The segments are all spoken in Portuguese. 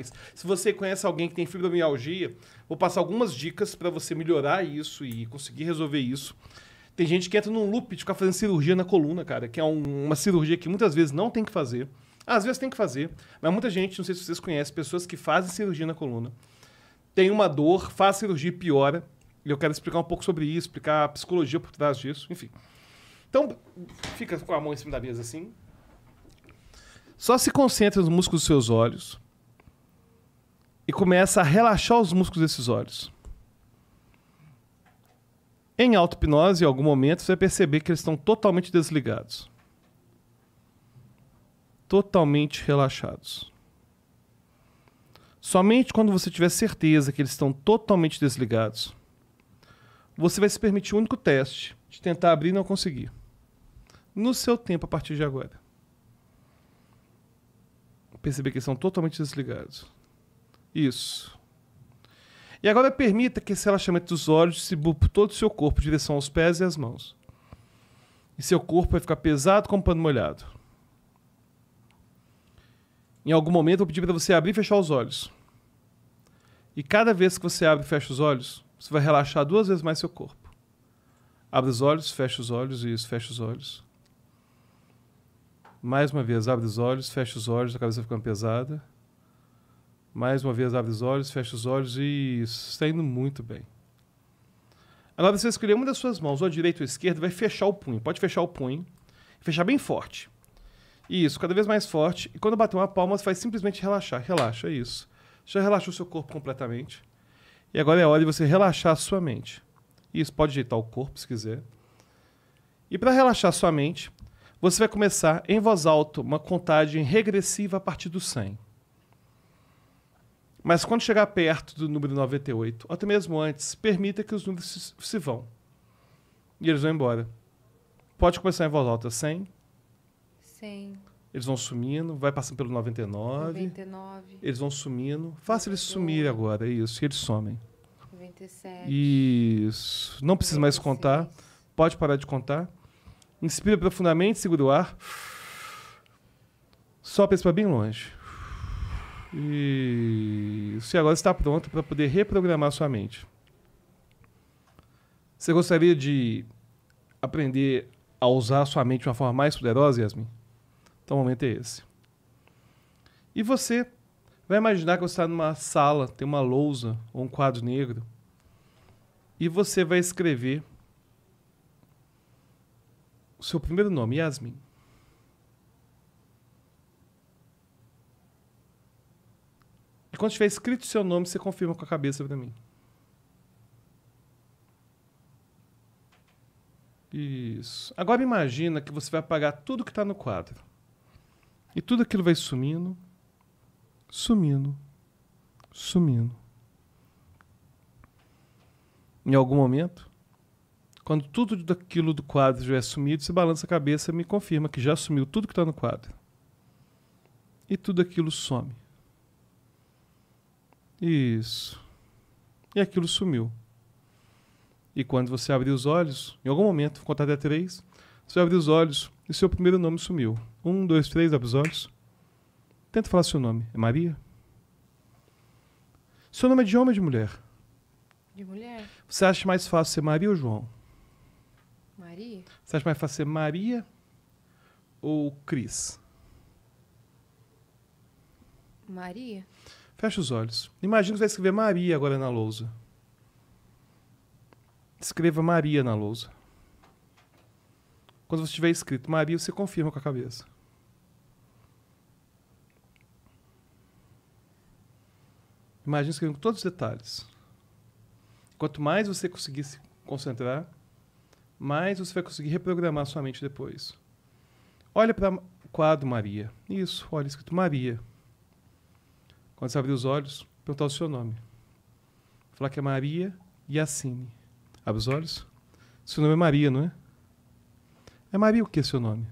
Se você conhece alguém que tem fibromialgia, vou passar algumas dicas para você melhorar isso e conseguir resolver isso. Tem gente que entra num loop de ficar fazendo cirurgia na coluna, cara, que é uma cirurgia que muitas vezes não tem que fazer. Às vezes tem que fazer, mas muita gente, não sei se vocês conhecem, pessoas que fazem cirurgia na coluna, tem uma dor, faz cirurgia e piora. E eu quero explicar um pouco sobre isso, explicar a psicologia por trás disso, enfim. Então, fica com a mão em cima da mesa assim. Só se concentra nos músculos dos seus olhos e começa a relaxar os músculos desses olhos. Em auto-hipnose, em algum momento, você vai perceber que eles estão totalmente desligados. Totalmente relaxados. Somente quando você tiver certeza que eles estão totalmente desligados, você vai se permitir o único teste de tentar abrir e não conseguir. No seu tempo, a partir de agora. Perceber que eles estão totalmente desligados. Isso. E agora permita que esse relaxamento dos olhos distribua por todo o seu corpo, em direção aos pés e às mãos. E seu corpo vai ficar pesado como pano molhado. Em algum momento eu vou pedir para você abrir e fechar os olhos. E cada vez que você abre e fecha os olhos, você vai relaxar 2 vezes mais seu corpo. Abre os olhos, fecha os olhos, isso, fecha os olhos. Mais uma vez, abre os olhos, fecha os olhos, a cabeça ficando pesada. Mais uma vez, abre os olhos, fecha os olhos e isso, está indo muito bem. Agora você vai escolher uma das suas mãos, ou a direita ou a esquerda, e vai fechar o punho. Pode fechar o punho, fechar bem forte. Isso, cada vez mais forte. E quando bater uma palma, você vai simplesmente relaxar. Relaxa, isso. Já relaxou o seu corpo completamente. E agora é hora de você relaxar a sua mente. Isso, pode ajeitar o corpo se quiser. E para relaxar a sua mente, você vai começar em voz alta uma contagem regressiva a partir do 100. Mas quando chegar perto do número 98, ou até mesmo antes, permita que os números se vão. E eles vão embora. Pode começar em voz alta. 100. 100. Eles vão sumindo, vai passando pelo 99. 99. Eles vão sumindo. Faça eles sumirem agora, isso. E eles somem. 97. Isso. Não precisa mais contar. Pode parar de contar. Inspira profundamente, segura o ar. Sopra para bem longe. Isso. E agora está pronto para poder reprogramar sua mente. Você gostaria de aprender a usar a sua mente de uma forma mais poderosa, Yasmin? Então o momento é esse. E você vai imaginar que você está numa sala, tem uma lousa ou um quadro negro, e você vai escrever o seu primeiro nome, Yasmin. E quando tiver escrito o seu nome, você confirma com a cabeça para mim. Isso. Agora imagina que você vai apagar tudo que está no quadro. E tudo aquilo vai sumindo, sumindo, sumindo. Em algum momento, quando tudo daquilo do quadro já é sumido, você balança a cabeça e me confirma que já sumiu tudo que está no quadro. E tudo aquilo some. Isso. E aquilo sumiu. E quando você abrir os olhos, em algum momento, vou contar até 3, você vai abrir os olhos e seu primeiro nome sumiu. 1, 2, 3, abre os olhos. Tenta falar seu nome. É Maria? Seu nome é de homem ou de mulher? De mulher. Você acha mais fácil ser Maria ou João? Maria. Você acha mais fácil ser Maria ou Cris? Maria. Fecha os olhos. Imagina que você vai escrever Maria agora na lousa. Escreva Maria na lousa. Quando você tiver escrito Maria, você confirma com a cabeça. Imagina escrevendo todos os detalhes. Quanto mais você conseguir se concentrar, mais você vai conseguir reprogramar sua mente depois. Olha para o quadro Maria. Isso, olha escrito Maria. Quando você abrir os olhos, perguntar o seu nome. Falar que é Maria Yacine. Abre os olhos. Seu nome é Maria, não é? É Maria o que é seu nome?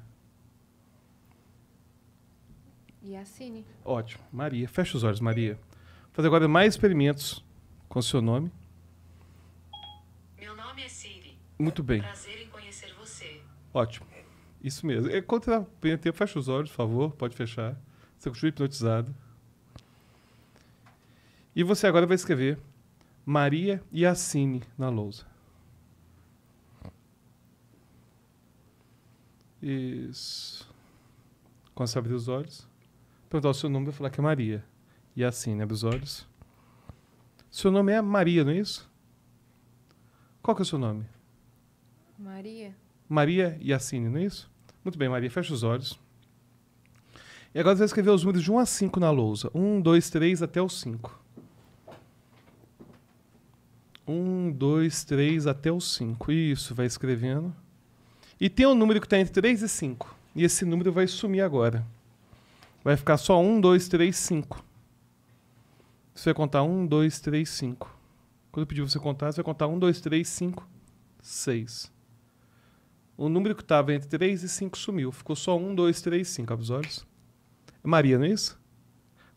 Yacine. Ótimo. Maria. Fecha os olhos, Maria. Vou fazer agora mais experimentos com o seu nome. Meu nome é Siri. Muito bem. Prazer em conhecer você. Ótimo. Isso mesmo. Enquanto eu tempo, fecha os olhos, por favor. Pode fechar. Você continua hipnotizado. E você agora vai escrever Maria Yacine na lousa. Isso. Quando você abrir os olhos, perguntar o seu nome e falar que é Maria. Yacine, abre os olhos. Seu nome é Maria, não é isso? Qual que é o seu nome? Maria. Maria Yacine, não é isso? Muito bem, Maria, fecha os olhos. E agora você vai escrever os números de 1 a 5 na lousa. 1, 2, 3 até o 5. 1, 2, 3 até o 5. Isso, vai escrevendo. E tem um número que está entre 3 e 5. E esse número vai sumir agora. Vai ficar só 1, 2, 3, 5. Você vai contar 1, 2, 3, 5. Quando eu pedir você contar, você vai contar 1, 2, 3, 5, 6. O número que estava entre 3 e 5 sumiu. Ficou só 1, 2, 3, 5. Abre os olhos. É Maria, não é isso?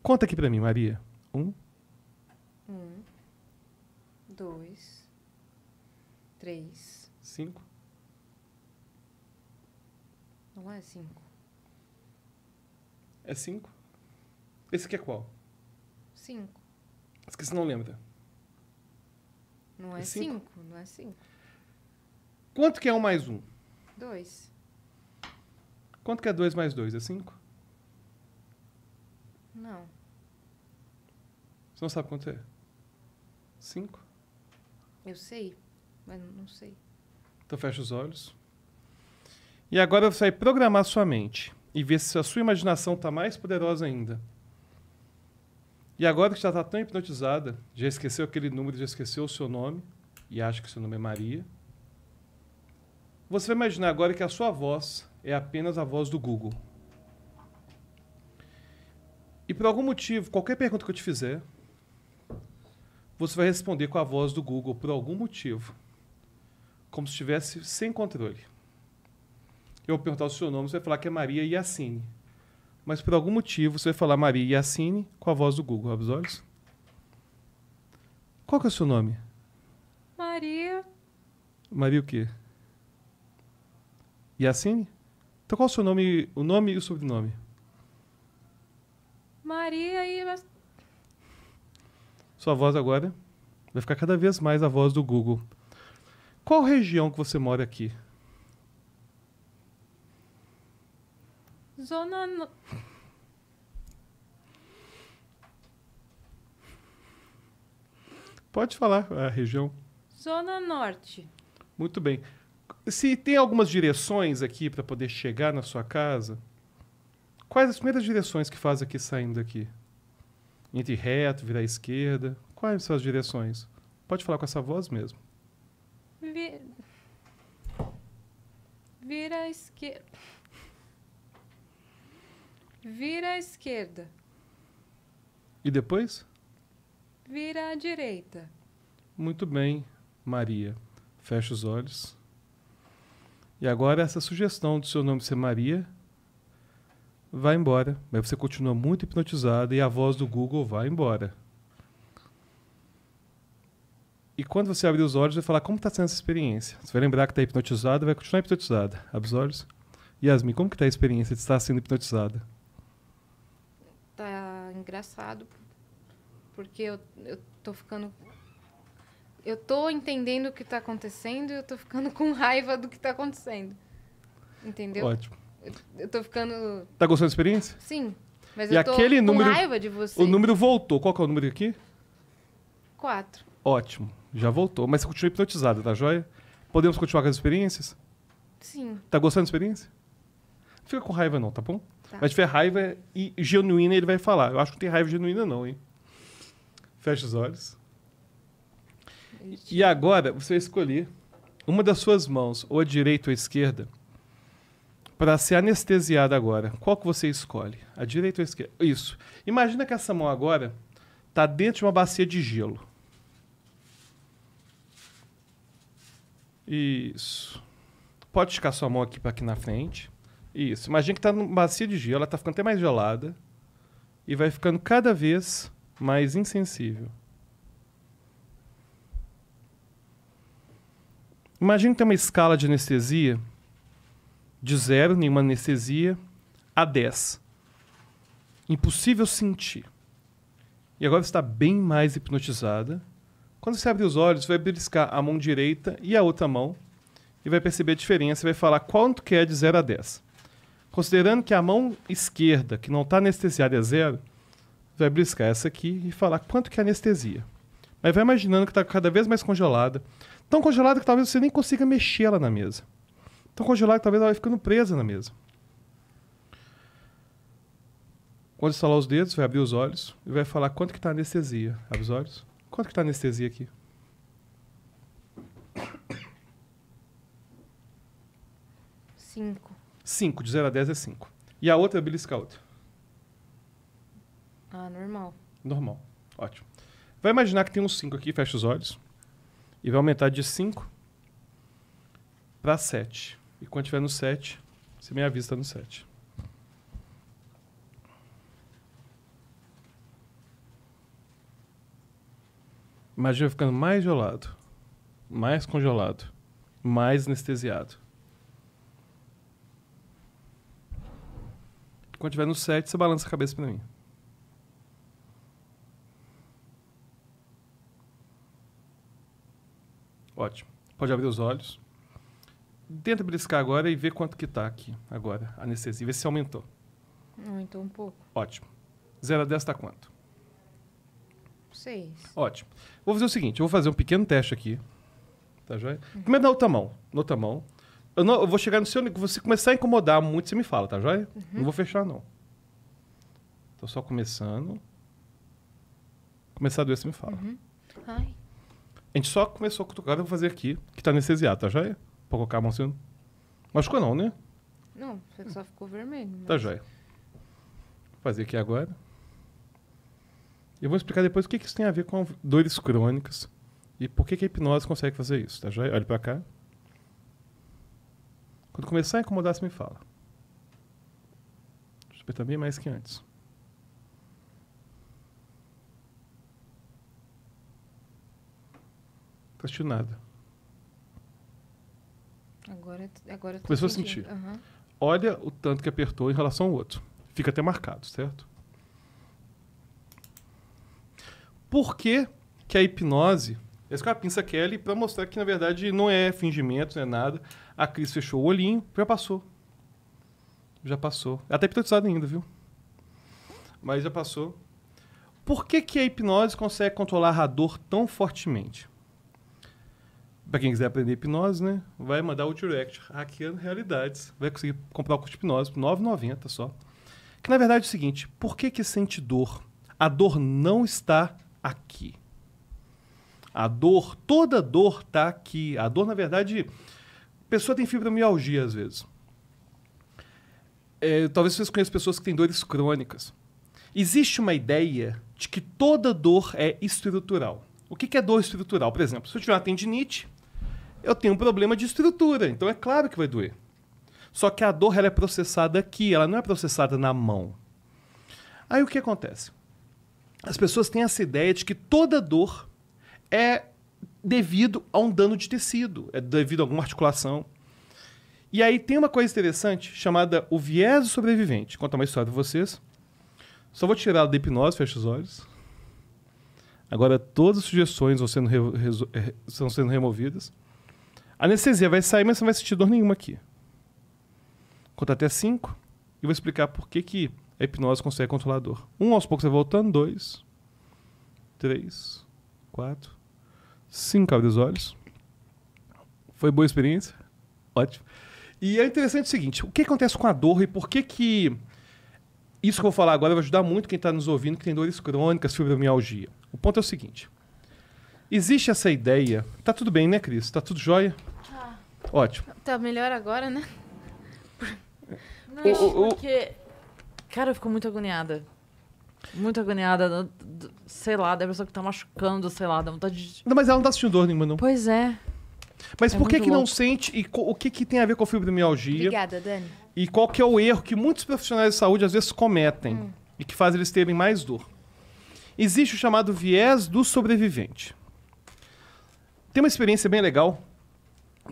Conta aqui pra mim, Maria. 1, 2, 3. 5. Não é 5. É 5. Esse aqui é qual? 5. Esse que você não lembra. Não É é cinco? 5. Não é 5. Quanto que é 1 mais 1? 2. Quanto que é 2 mais 2? É 5? Não. Você não sabe quanto é? 5? Eu sei, mas não sei. Então fecha os olhos. E agora você vai programar sua mente e ver se a sua imaginação está mais poderosa ainda. E agora que já está tão hipnotizada, já esqueceu aquele número, já esqueceu o seu nome e acha que seu nome é Maria. Você vai imaginar agora que a sua voz é apenas a voz do Google. E por algum motivo, qualquer pergunta que eu te fizer, você vai responder com a voz do Google por algum motivo. Como se estivesse sem controle. Eu vou perguntar o seu nome, você vai falar que é Maria Yacine. Mas por algum motivo, você vai falar Maria Yacine com a voz do Google. Abre os olhos. Qual que é o seu nome? Maria. Maria o quê? Yacine? Então qual é o seu nome, o nome e o sobrenome? Maria e... Sua voz agora vai ficar cada vez mais a voz do Google. Qual região que você mora aqui? Zona... Pode falar a região. Zona Norte. Muito bem. Se tem algumas direções aqui para poder chegar na sua casa, quais as primeiras direções que faz aqui saindo daqui? Entre reto, virar à esquerda. Quais são as direções? Pode falar com essa voz mesmo. Vira à esquerda. Vira à esquerda. E depois? Vira à direita. Muito bem, Maria. Fecha os olhos. E agora essa sugestão do seu nome ser Maria vai embora. Mas você continua muito hipnotizada e a voz do Google vai embora. E quando você abrir os olhos, vai falar como está sendo essa experiência. Você vai lembrar que está hipnotizada e vai continuar hipnotizada. Abre os olhos. Yasmin, como que está a experiência de estar sendo hipnotizada? Tá engraçado, porque eu tô ficando... Eu tô entendendo o que tá acontecendo e eu tô ficando com raiva do que tá acontecendo. Entendeu? Ótimo. Eu tô ficando... Tá gostando da experiência? Sim, mas E eu tô aquele com número- raiva de você. O número voltou. Qual que é o número aqui? 4. Ótimo. Já voltou. Mas você continua hipnotizada, tá joia? Podemos continuar com as experiências? Sim, Tá gostando da experiência? Não fica com raiva não, tá bom? tá. Mas se tiver raiva e genuína, ele vai falar. Eu acho que não tem raiva genuína não, hein? Fecha os olhos. E agora, você vai escolher uma das suas mãos, ou a direita ou a esquerda, para ser anestesiada agora. Qual que você escolhe? A direita ou a esquerda? Isso. Imagina que essa mão agora está dentro de uma bacia de gelo. Isso. Pode esticar sua mão aqui para aqui na frente. Isso. Imagina que está numa bacia de gelo, ela está ficando até mais gelada e vai ficando cada vez mais insensível. Imagina que tem uma escala de anestesia de 0, nenhuma anestesia, a 10. Impossível sentir. E agora você está bem mais hipnotizada. Quando você abrir os olhos, vai beliscar a mão direita e a outra mão e vai perceber a diferença e vai falar quanto que é de 0 a 10. Considerando que a mão esquerda, que não está anestesiada, é 0, vai beliscar essa aqui e falar quanto que é anestesia. Mas vai imaginando que está cada vez mais congelada. Tão congelada que talvez você nem consiga mexer ela na mesa. Tão congelada que talvez ela vai ficando presa na mesa. Quando estalar os dedos, vai abrir os olhos e vai falar quanto que está a anestesia. Abre os olhos. Quanto que está a anestesia aqui? 5. 5. De 0 a 10 é 5. E a outra é beliscar a outra. Ah, normal. Normal. Ótimo. Vai imaginar que tem um 5 aqui, fecha os olhos. E vai aumentar de 5 para 7. E quando estiver no 7, você me avista no 7. Imagina ficando mais gelado, mais congelado, mais anestesiado. Quando estiver no 7, você balança a cabeça para mim. Ótimo. Pode abrir os olhos. Tenta beliscar agora e ver quanto que está aqui agora, a anestesia. Vê se aumentou. Aumentou um pouco. Ótimo. 0 a 10 está quanto? 6. Ótimo. Vou fazer o seguinte, eu vou fazer um pequeno teste aqui. Tá joia? Primeiro na outra mão. Na outra mão. Eu vou chegar no seu... Você começar a incomodar muito, você me fala, tá joia? Não vou fechar, não. Tô só começando. Começar a doer, você me fala. Ai. A gente só começou a cutucar, eu vou fazer aqui, que tá anestesiado, tá joia? Pra colocar a mão assim. Machucou não, né? Não, você só ficou vermelho. Mas... Tá joia. Vou fazer aqui agora. Eu vou explicar depois o que isso tem a ver com dores crônicas e por que a hipnose consegue fazer isso, tá joia? Olha pra cá. Quando começar a incomodar, você me fala. Deixa eu apertar bem mais que antes. Não tá sentindo nada. Agora eu tô Começou a sentindo. sentir. Aham. Olha o tanto que apertou em relação ao outro. Fica até marcado, certo? Por que que a hipnose... Esse cara pinça Kelly para mostrar que, na verdade, não é fingimento, não é nada. A Cris fechou o olhinho, já passou. Já passou. Ela tá hipnotizada ainda, viu? Mas já passou. Por que que a hipnose consegue controlar a dor tão fortemente? Para quem quiser aprender hipnose, né? Vai mandar o direct, hackeando realidades. Vai conseguir comprar o curso de hipnose por R$ 9,90 só. Que, na verdade, é o seguinte. Por que que sente dor? A dor não está aqui. A dor, toda dor está aqui. A dor, na verdade, a pessoa tem fibromialgia às vezes. Talvez vocês conheçam pessoas que têm dores crônicas. Existe uma ideia de que toda dor é estrutural. O que é dor estrutural? Por exemplo, se eu tiver uma tendinite, eu tenho um problema de estrutura, então é claro que vai doer. Só que a dor ela é processada aqui, ela não é processada na mão. Aí o que acontece? As pessoas têm essa ideia de que toda dor é devido a um dano de tecido, é devido a alguma articulação. E aí tem uma coisa interessante chamada o viés do sobrevivente. Vou contar uma história para vocês. Só vou tirar da hipnose, fecha os olhos. Agora todas as sugestões estão sendo removidas. A anestesia vai sair, mas você não vai sentir dor nenhuma aqui. Conta até 5 e vou explicar por que a hipnose consegue controlar a dor. 1, aos poucos vai voltando. 2, 3, 4, 5, abre os olhos. Foi boa experiência? Ótimo. E é interessante o seguinte, o que acontece com a dor e por que isso que eu vou falar agora vai ajudar muito quem está nos ouvindo que tem dores crônicas, fibromialgia. O ponto é o seguinte, existe essa ideia... Tá tudo bem, né, Cris? Tá tudo jóia? Tá. Ótimo. Tá melhor agora, né? Não, porque... Cara, eu fico muito agoniada. Muito agoniada. Sei lá, da pessoa que tá machucando, sei lá, dá vontade de... Não, mas ela não tá sentindo dor nenhuma, não. Pois é. Mas É por que muito não louco. sente e o que tem a ver com a fibromialgia? Obrigada, Dani. E qual que é o erro que muitos profissionais de saúde às vezes cometem e que faz eles terem mais dor? Existe o chamado viés do sobrevivente. Tem uma experiência bem legal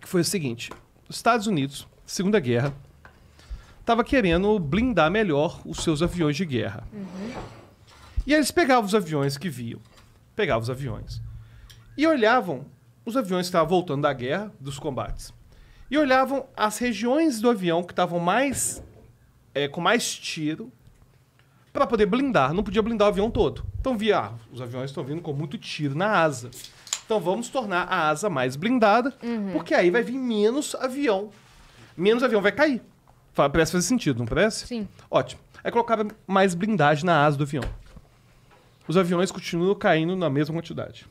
que foi o seguinte. Os Estados Unidos, Segunda Guerra, estava querendo blindar melhor os seus aviões de guerra. E aí eles pegavam os aviões que viam, pegavam os aviões, e olhavam os aviões que estavam voltando da guerra, dos combates, e olhavam as regiões do avião que estavam mais com mais tiro, para poder blindar. Não podia blindar o avião todo. Então via, os aviões estão vindo com muito tiro na asa. Então vamos tornar a asa mais blindada, porque aí vai vir menos avião. Menos avião vai cair. Parece fazer sentido, não parece? Sim. Ótimo. Aí colocaram mais blindagem na asa do avião. Os aviões continuam caindo na mesma quantidade.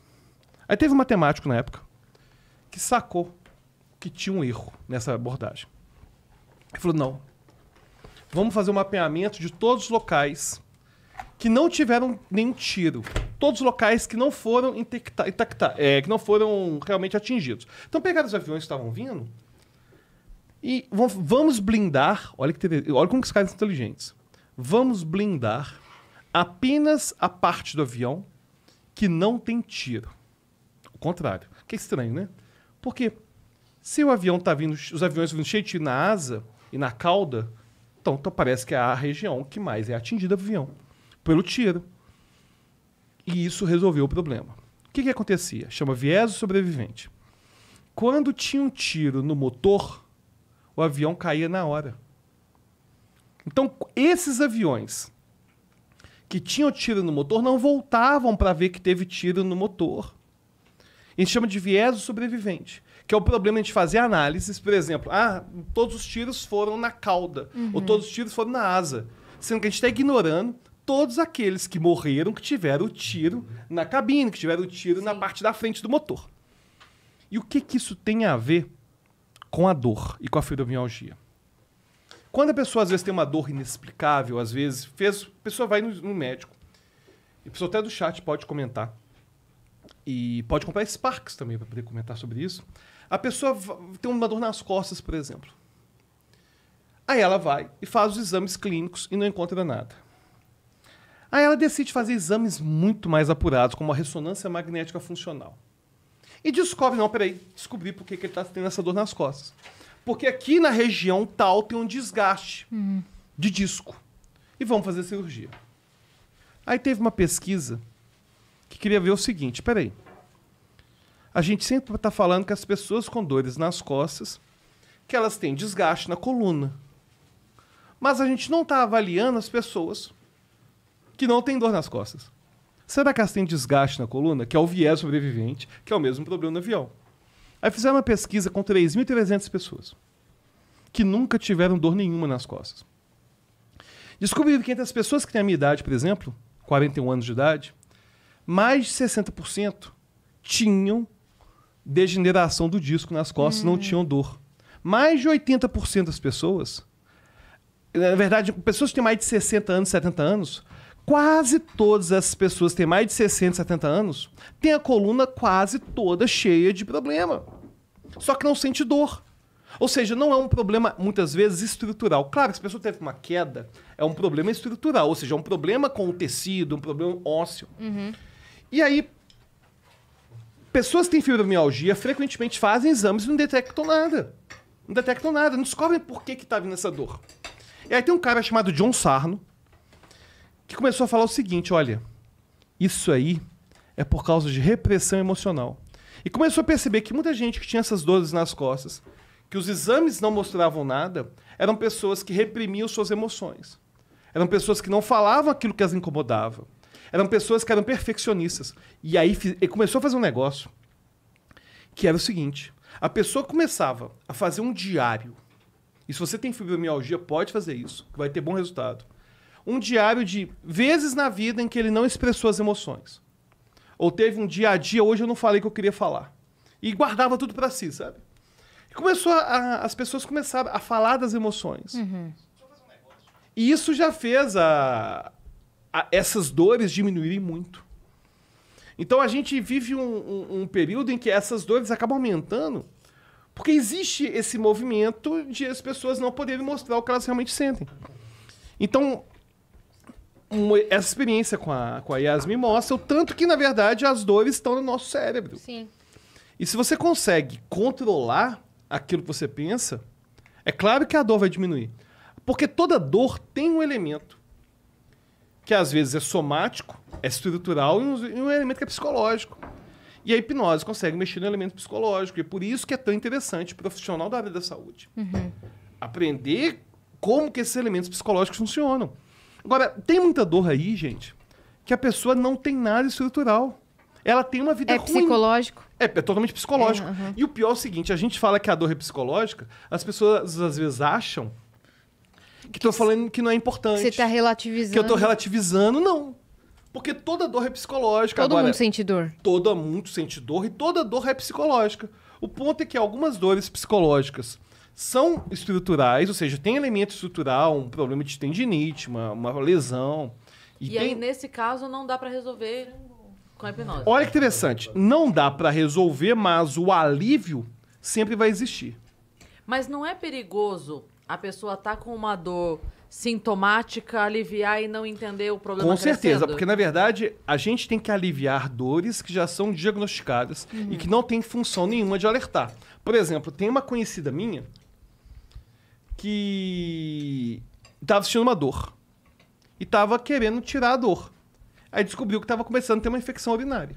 Aí teve um matemático na época que sacou que tinha um erro nessa abordagem. Ele falou, não, vamos fazer um mapeamento de todos os locais que não tiveram nenhum tiro. Todos os locais que não foram que não foram realmente atingidos. Então pegaram os aviões que estavam vindo e vamos blindar. Olha como que os caras são inteligentes. Vamos blindar apenas a parte do avião que não tem tiro. O contrário. Que é estranho, né? Porque se o avião tá vindo, os aviões vindo cheio de tiro na asa e na cauda, então parece que é a região que mais é atingida do avião pelo tiro. E isso resolveu o problema. O que acontecia? Chama viés sobrevivente. Quando tinha um tiro no motor, o avião caía na hora. Então, esses aviões que tinham tiro no motor não voltavam para ver que teve tiro no motor. A gente chama de viés sobrevivente, que é o problema de a gente fazer análises, por exemplo, todos os tiros foram na cauda, ou todos os tiros foram na asa, sendo que a gente está ignorando todos aqueles que morreram, que tiveram o tiro na cabine, que tiveram o tiro na parte da frente do motor. E o que isso tem a ver com a dor e com a fibromialgia? Quando a pessoa às vezes tem uma dor inexplicável, às vezes, a pessoa vai no médico, e a pessoa até do chat pode comentar, e pode comprar Sparks também para poder comentar sobre isso. A pessoa tem uma dor nas costas, por exemplo. Aí ela vai e faz os exames clínicos e não encontra nada. Aí ela decide fazer exames muito mais apurados, como a ressonância magnética funcional. E descobre, descobri por que ele está tendo essa dor nas costas. Porque aqui na região tal tem um desgaste de disco. E vamos fazer cirurgia. Aí teve uma pesquisa que queria ver o seguinte, peraí. A gente sempre está falando que as pessoas com dores nas costas, que elas têm desgaste na coluna. Mas a gente não está avaliando as pessoas que não têm dor nas costas. Será que elas têm desgaste na coluna, que é o viés sobrevivente, que é o mesmo problema no avião? Aí fizeram uma pesquisa com 3.300 pessoas que nunca tiveram dor nenhuma nas costas. Descobriram que entre as pessoas que têm a minha idade, por exemplo, 41 anos de idade, mais de 60% tinham degeneração do disco nas costas, não tinham dor. Mais de 80% das pessoas, na verdade, pessoas que têm mais de 60 anos, 70 anos, quase todas essas pessoas que têm mais de 60, 70 anos, têm a coluna quase toda cheia de problema. Só que não sente dor. Ou seja, não é um problema, muitas vezes, estrutural. Claro que se a pessoa teve uma queda, é um problema estrutural. Ou seja, é um problema com o tecido, um problema ósseo. E aí, pessoas que têm fibromialgia frequentemente fazem exames e não detectam nada. Não detectam nada, não descobrem por que está vindo essa dor. E aí tem um cara chamado John Sarno, que começou a falar o seguinte, olha, isso aí é por causa de repressão emocional. E começou a perceber que muita gente que tinha essas dores nas costas, que os exames não mostravam nada, eram pessoas que reprimiam suas emoções. Eram pessoas que não falavam aquilo que as incomodava. Eram pessoas que eram perfeccionistas. E aí ele começou a fazer um negócio que era o seguinte, a pessoa começava a fazer um diário. E se você tem fibromialgia, pode fazer isso, que vai ter bom resultado. Um diário de vezes na vida em que ele não expressou as emoções. Ou teve um dia a dia, hoje eu não falei o que eu queria falar. E guardava tudo pra si, sabe? E as pessoas começaram a falar das emoções. E isso já fez essas dores diminuírem muito. Então a gente vive um período em que essas dores acabam aumentando, porque existe esse movimento de as pessoas não poderem mostrar o que elas realmente sentem. Então, essa experiência com a Yasmin mostra o tanto que, na verdade, as dores estão no nosso cérebro. Sim. E se você consegue controlar aquilo que você pensa, é claro que a dor vai diminuir. Porque toda dor tem um elemento que, às vezes, é somático é estrutural e um elemento que é psicológico. E a hipnose consegue mexer no elemento psicológico. E é por isso que é tão interessante profissional da área da saúde. Aprender como que esses elementos psicológicos funcionam. Agora, tem muita dor aí, gente, que a pessoa não tem nada estrutural. Ela tem uma vida É ruim. psicológico? É totalmente psicológico. E o pior é o seguinte, a gente fala que a dor é psicológica, as pessoas às vezes acham que tô falando que não é importante. Você tá relativizando. Que eu tô relativizando, não. Porque toda dor é psicológica. Todo Agora, mundo sente dor. todo mundo sente dor e toda dor é psicológica. O ponto é que algumas dores psicológicas são estruturais, ou seja, tem elemento estrutural, um problema de tendinite, uma lesão. E aí, nesse caso, não dá pra resolver com a hipnose. Olha que interessante. Não dá pra resolver, mas o alívio sempre vai existir. Mas não é perigoso a pessoa tá com uma dor sintomática, aliviar e não entender o problema Com certeza, crescendo? porque na verdade a gente tem que aliviar dores que já são diagnosticadas e que não tem função nenhuma de alertar. Por exemplo, tem uma conhecida minha que estava sentindo uma dor e estava querendo tirar a dor. Aí descobriu que estava começando a ter uma infecção urinária.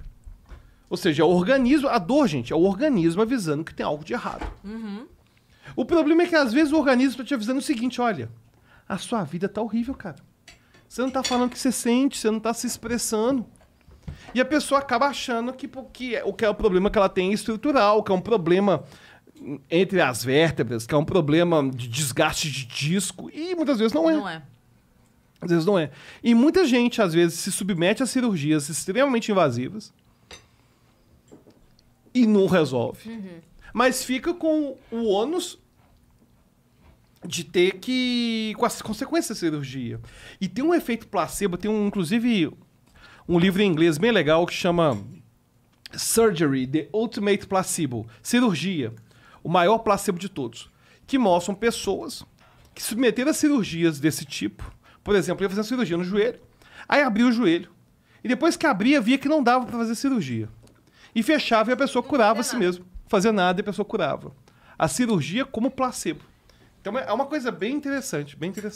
Ou seja, o organismo, a dor, gente, é o organismo avisando que tem algo de errado. O problema é que às vezes o organismo está te avisando o seguinte, olha, a sua vida tá horrível, cara. Você não tá falando o que você sente, você não tá se expressando. E a pessoa acaba achando que o que é o problema que ela tem é estrutural, que é um problema entre as vértebras, que é um problema de desgaste de disco, e muitas vezes não é. Não é. Às vezes não é. E muita gente, às vezes, se submete a cirurgias extremamente invasivas e não resolve. Mas fica com o ônus de ter que... com as consequências da cirurgia. E tem um efeito placebo, tem inclusive um livro em inglês bem legal que chama Surgery, The Ultimate Placebo. Cirurgia, o maior placebo de todos. Que mostram pessoas que se submeteram a cirurgias desse tipo. Por exemplo, ia fazer uma cirurgia no joelho, aí abria o joelho. E depois que abria, via que não dava para fazer cirurgia. E fechava e a pessoa curava a si mesma. Não fazia nada e a pessoa curava. A cirurgia como placebo. Então é uma coisa bem interessante, bem interessante.